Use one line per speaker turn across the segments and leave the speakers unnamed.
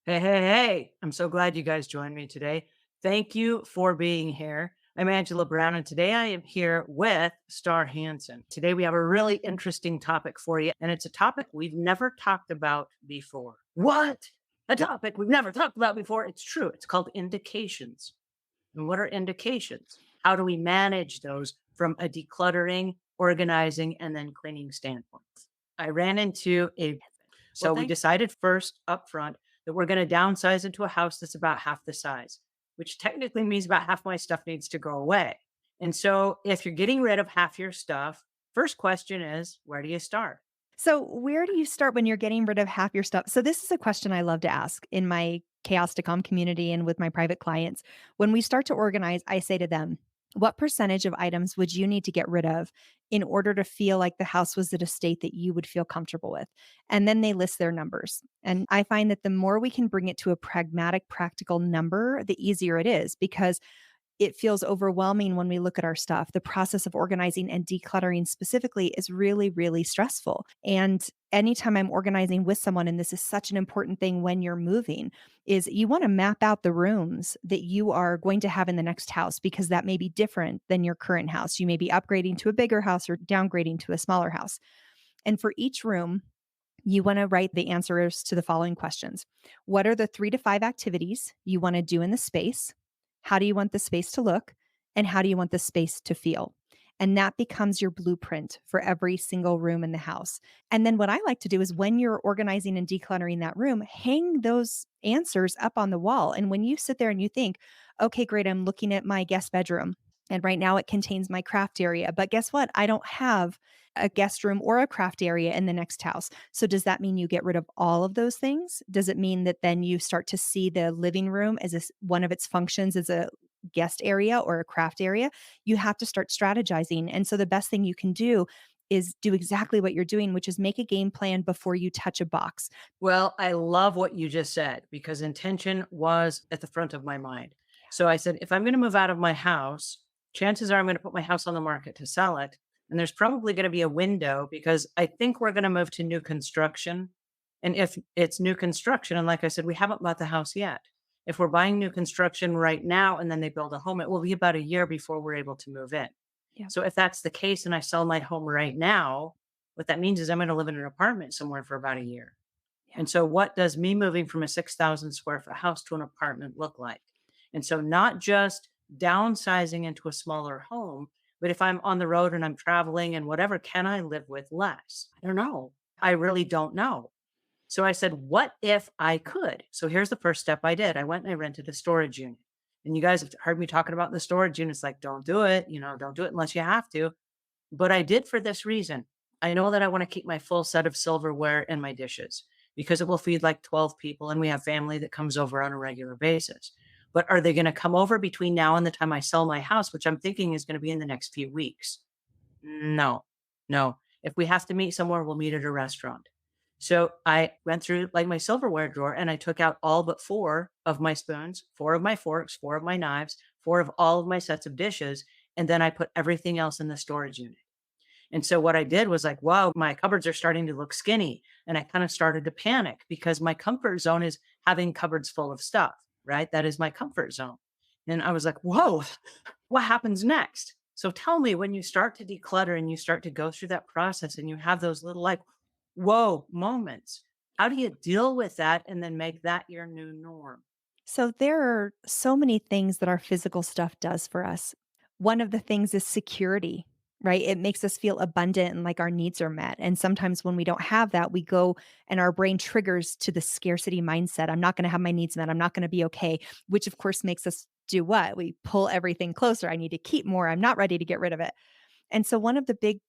Hey, hey, hey. I'm so glad you guys joined me today. Thank you for being here. I'm Angela Brown, and today I am here with Star Hansen. Today we have a really interesting topic for you, and it's a topic we've never talked about before. What? A topic we've never talked about before? It's true. It's called indications. And what are indications? How do we manage those from a decluttering, organizing, and then cleaning standpoint? I ran into a so we decided first up front that we're going to downsize into a house that's about half the size, which technically means about half my stuff needs to go away. And so if you're getting rid of half your stuff, first question is, where do you start?
So, where do you start when you're getting rid of half your stuff? So, this is a question I love to ask in my Chaos to Calm community and with my private clients. When we start to organize, I say to them, what percentage of items would you need to get rid of in order to feel like the house was at a state that you would feel comfortable with? And then they list their numbers. And I find that the more we can bring it to a pragmatic, practical number, the easier it is because it feels overwhelming when we look at our stuff. The process of organizing and decluttering specifically is really, really stressful. And anytime I'm organizing with someone, and this is such an important thing when you're moving, is you want to map out the rooms that you are going to have in the next house because that may be different than your current house. You may be upgrading to a bigger house or downgrading to a smaller house. And for each room, you want to write the answers to the following questions. What are the 3 to 5 activities you want to do in the space? How do you want the space to look? And how do you want the space to feel? And that becomes your blueprint for every single room in the house. And then what I like to do is when you're organizing and decluttering that room, hang those answers up on the wall. And when you sit there and you think, okay, great, I'm looking at my guest bedroom. And right now it contains my craft area. But guess what? I don't have a guest room or a craft area in the next house. So does that mean you get rid of all of those things? Does it mean that then you start to see the living room as one of its functions as a guest area or a craft area? You have to start strategizing. And so the best thing you can do is do exactly what you're doing, which is make a game plan before you touch a box.
Well, I love what you just said because intention was at the front of my mind. So I said, if I'm going to move out of my house, chances are I'm going to put my house on the market to sell it. And there's probably going to be a window because I think we're going to move to new construction. And if it's new construction, and like I said, we haven't bought the house yet. If we're buying new construction right now and then they build a home, it will be about a year before we're able to move in.
Yeah.
So if that's the case and I sell my home right now, what that means is I'm going to live in an apartment somewhere for about a year.
Yeah.
And so, what does me moving from a 6,000 square foot house to an apartment look like? And so, not just downsizing into a smaller home, but if I'm on the road and I'm traveling and whatever, can I live with less? I don't know. I really don't know. So I said, what if I could? So here's the first step I did. I went and I rented a storage unit. And you guys have heard me talking about the storage units like, don't do it, don't do it unless you have to. But I did for this reason. I know that I want to keep my full set of silverware and my dishes because it will feed like 12 people and we have family that comes over on a regular basis. But are they going to come over between now and the time I sell my house, which I'm thinking is going to be in the next few weeks? No, no. If we have to meet somewhere, we'll meet at a restaurant. So I went through like my silverware drawer and I took out all but four of my spoons, four of my forks, four of my knives, four of all of my sets of dishes. And then I put everything else in the storage unit. And so what I did was like, wow, my cupboards are starting to look skinny. And I kind of started to panic because my comfort zone is having cupboards full of stuff, right? That is my comfort zone. And I was like, whoa, what happens next? So tell me when you start to declutter and you start to go through that process and you have those little like, whoa moments, how do you deal with that and then make that your new norm?
So there are so many things that our physical stuff does for us. One of the things is security, right? It makes us feel abundant and like our needs are met. And sometimes when we don't have that, we go and our brain triggers to the scarcity mindset. I'm not going to have my needs met. I'm not going to be okay, which of course makes us do what? We pull everything closer. I need to keep more. I'm not ready to get rid of it. And so one of the big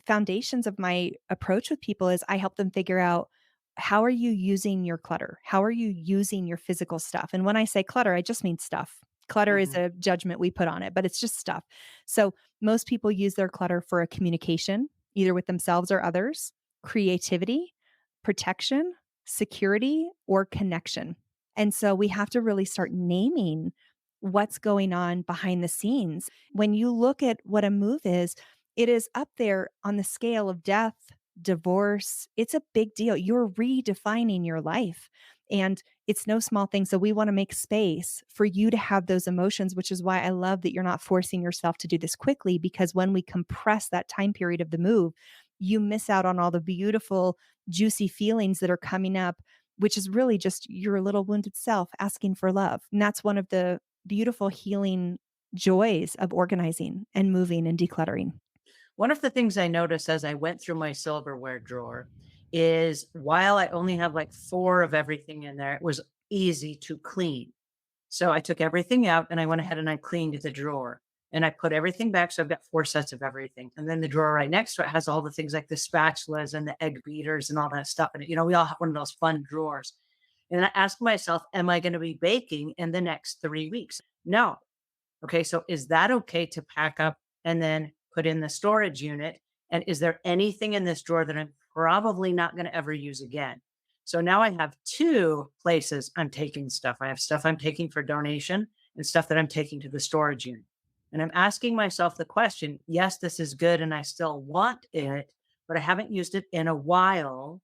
foundations of my approach with people is I help them figure out how are you using your clutter? How are you using your physical stuff? And when I say clutter, I just mean stuff. Clutter is
Mhm.
a judgment we put on it, but it's just stuff. So most people use their clutter for a communication, either with themselves or others, creativity, protection, security, or connection. And so we have to really start naming what's going on behind the scenes. When you look at what a move is, it is up there on the scale of death, divorce. It's a big deal. You're redefining your life. And it's no small thing. So we want to make space for you to have those emotions, which is why I love that you're not forcing yourself to do this quickly, because when we compress that time period of the move, you miss out on all the beautiful, juicy feelings that are coming up, which is really just your little wounded self asking for love. And that's one of the beautiful healing joys of organizing and moving and decluttering.
One of the things I noticed as I went through my silverware drawer is while I only have like 4 of everything in there, it was easy to clean. So I took everything out and I went ahead and I cleaned the drawer and I put everything back. So I've got 4 sets of everything. And then the drawer right next to it has all the things like the spatulas and the egg beaters and all that stuff in it. We all have one of those fun drawers. And I asked myself, am I going to be baking in the next 3 weeks? No. Okay, so is that okay to pack up and then put in the storage unit? And is there anything in this drawer that I'm probably not going to ever use again? So now I have 2 places I'm taking stuff. I have stuff I'm taking for donation and stuff that I'm taking to the storage unit. And I'm asking myself the question, yes, this is good and I still want it, but I haven't used it in a while.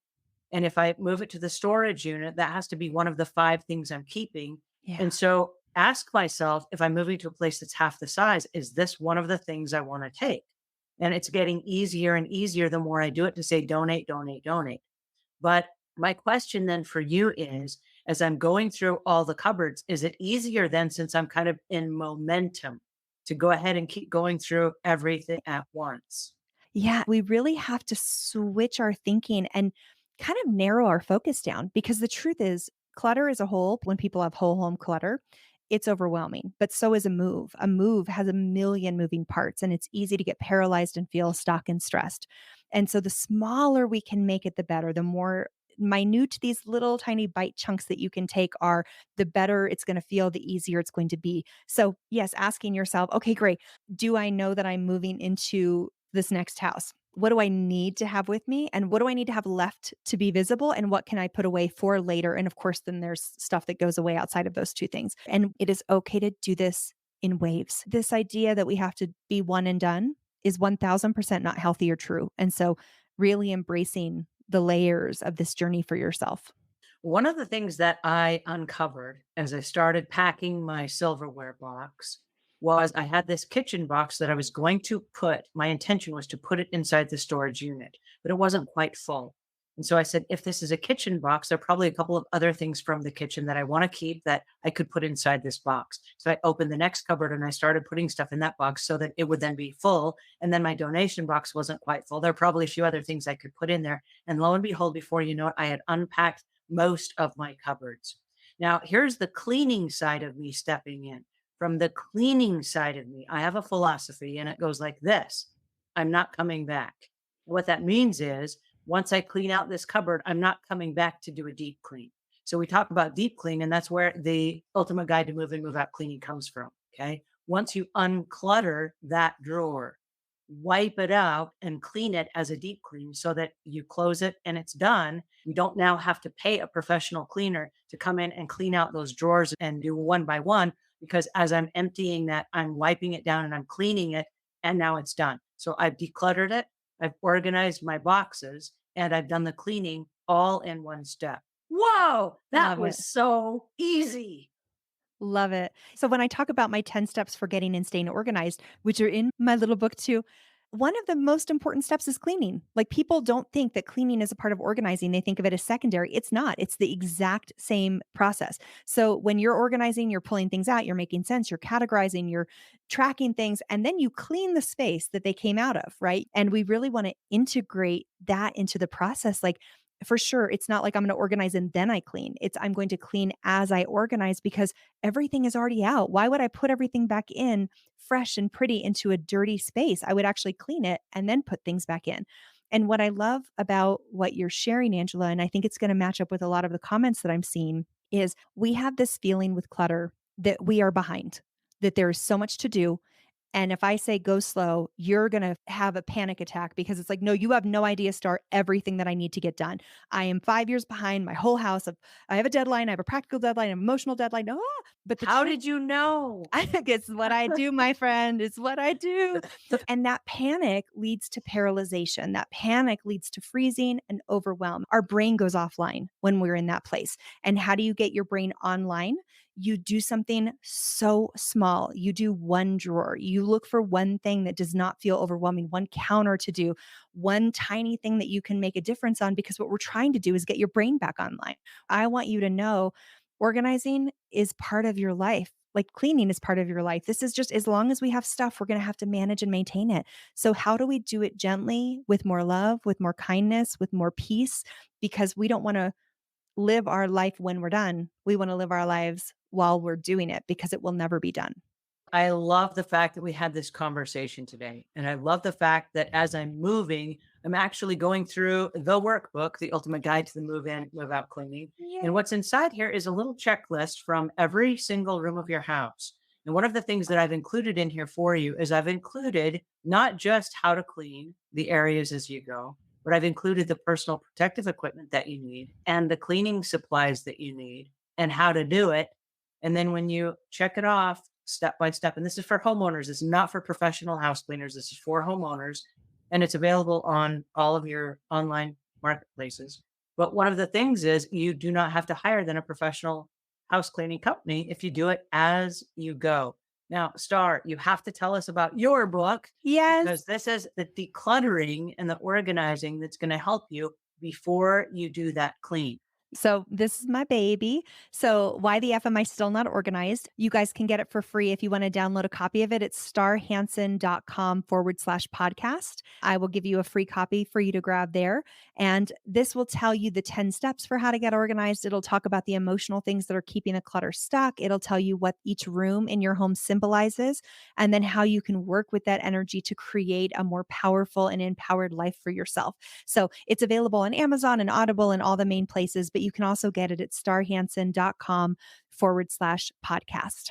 And if I move it to the storage unit, that has to be one of the 5 things I'm keeping.
Yeah.
And so ask myself, if I'm moving to a place that's half the size, is this one of the things I want to take? And it's getting easier and easier the more I do it to say donate, donate, donate. But my question then for you is, as I'm going through all the cupboards, is it easier then, since I'm kind of in momentum, to go ahead and keep going through everything at once?
Yeah, we really have to switch our thinking and kind of narrow our focus down, because the truth is, clutter as a whole, when people have whole home clutter, it's overwhelming, but so is a move. A move has a million moving parts and it's easy to get paralyzed and feel stuck and stressed. And so the smaller we can make it, the better. The more minute these little tiny bite chunks that you can take are, the better it's going to feel, the easier it's going to be. So, yes, asking yourself, okay, great. Do I know that I'm moving into this next house? What do I need to have with me? And what do I need to have left to be visible? And what can I put away for later? And of course, then there's stuff that goes away outside of those two things. And it is okay to do this in waves. This idea that we have to be one and done is 1000% not healthy or true. And so, really embracing the layers of this journey for yourself.
One of the things that I uncovered as I started packing my silverware box was I had this kitchen box that I was going to put, my intention was to put it inside the storage unit, but it wasn't quite full. And so I said, if this is a kitchen box, there are probably a couple of other things from the kitchen that I want to keep that I could put inside this box. So I opened the next cupboard and I started putting stuff in that box so that it would then be full. And then my donation box wasn't quite full. There are probably a few other things I could put in there. And lo and behold, before you know it, I had unpacked most of my cupboards. Now, here's the cleaning side of me stepping in. From the cleaning side of me, I have a philosophy and it goes like this: I'm not coming back. What that means is, once I clean out this cupboard, I'm not coming back to do a deep clean. So we talk about deep clean, and that's where the ultimate guide to move in, move out cleaning comes from. Okay. Once you unclutter that drawer, wipe it out and clean it as a deep clean so that you close it and it's done. You don't now have to pay a professional cleaner to come in and clean out those drawers and do one by one, because as I'm emptying that, I'm wiping it down and I'm cleaning it and now it's done. So I've decluttered it, I've organized my boxes, and I've done the cleaning all in one step. Whoa, that
Love
was
it.
so easy.
Love it. So when I talk about my 10 steps for getting and staying organized, which are in my little book too, one of the most important steps is cleaning. Like, people don't think that cleaning is a part of organizing. They think of it as secondary. It's not. It's the exact same process. So when you're organizing, you're pulling things out, you're making sense, you're categorizing, you're tracking things, and then you clean the space that they came out of, right? And we really want to integrate that into the process. Like, for sure, it's not like I'm going to organize and then I clean. It's I'm going to clean as I organize, because everything is already out. Why would I put everything back in fresh and pretty into a dirty space? I would actually clean it and then put things back in. And what I love about what you're sharing, Angela, and I think it's going to match up with a lot of the comments that I'm seeing, is we have this feeling with clutter that we are behind, that there is so much to do. And if I say go slow, you're going to have a panic attack because it's like, no, you have no idea, Start everything that I need to get done. I am 5 years behind my whole house. I have a deadline. I have a practical deadline, an emotional deadline. But the
How
truth,
did you know?
I think it's what I do, my friend. It's what I do. And that panic leads to paralyzation. That panic leads to freezing and overwhelm. Our brain goes offline when we're in that place. And how do you get your brain online? You do something so small. You do one drawer. You look for one thing that does not feel overwhelming, one counter to do, one tiny thing that you can make a difference on, because what we're trying to do is get your brain back online. I want you to know organizing is part of your life. Like cleaning is part of your life. This is just, as long as we have stuff, we're going to have to manage and maintain it. So, how do we do it gently, with more love, with more kindness, with more peace? Because we don't want to live our life when we're done. We want to live our lives while we're doing it, because it will never be done.
I love the fact that we had this conversation today. And I love the fact that as I'm moving, I'm actually going through the workbook, The Ultimate Guide to the Move In, Move Out Cleaning. And
Yeah.
what's inside here is a little checklist from every single room of your house. And one of the things that I've included in here for you is I've included not just how to clean the areas as you go, but I've included the personal protective equipment that you need and the cleaning supplies that you need and how to do it. And then when you check it off step by step, and this is for homeowners, this is not for professional house cleaners, this is for homeowners, and it's available on all of your online marketplaces. But one of the things is you do not have to hire then a professional house cleaning company if you do it as you go. Now, Star, you have to tell us about your book
Yes.
because this is the decluttering and the organizing that's going to help you before you do that clean.
So this is my baby. So why the F am I still not organized? You guys can get it for free if you want to download a copy of it. It's starhansen.com/podcast. I will give you a free copy for you to grab there. And this will tell you the 10 steps for how to get organized. It'll talk about the emotional things that are keeping the clutter stuck. It'll tell you what each room in your home symbolizes, and then how you can work with that energy to create a more powerful and empowered life for yourself. So it's available on Amazon and Audible and all the main places, but you can also get it at starhansen.com/podcast.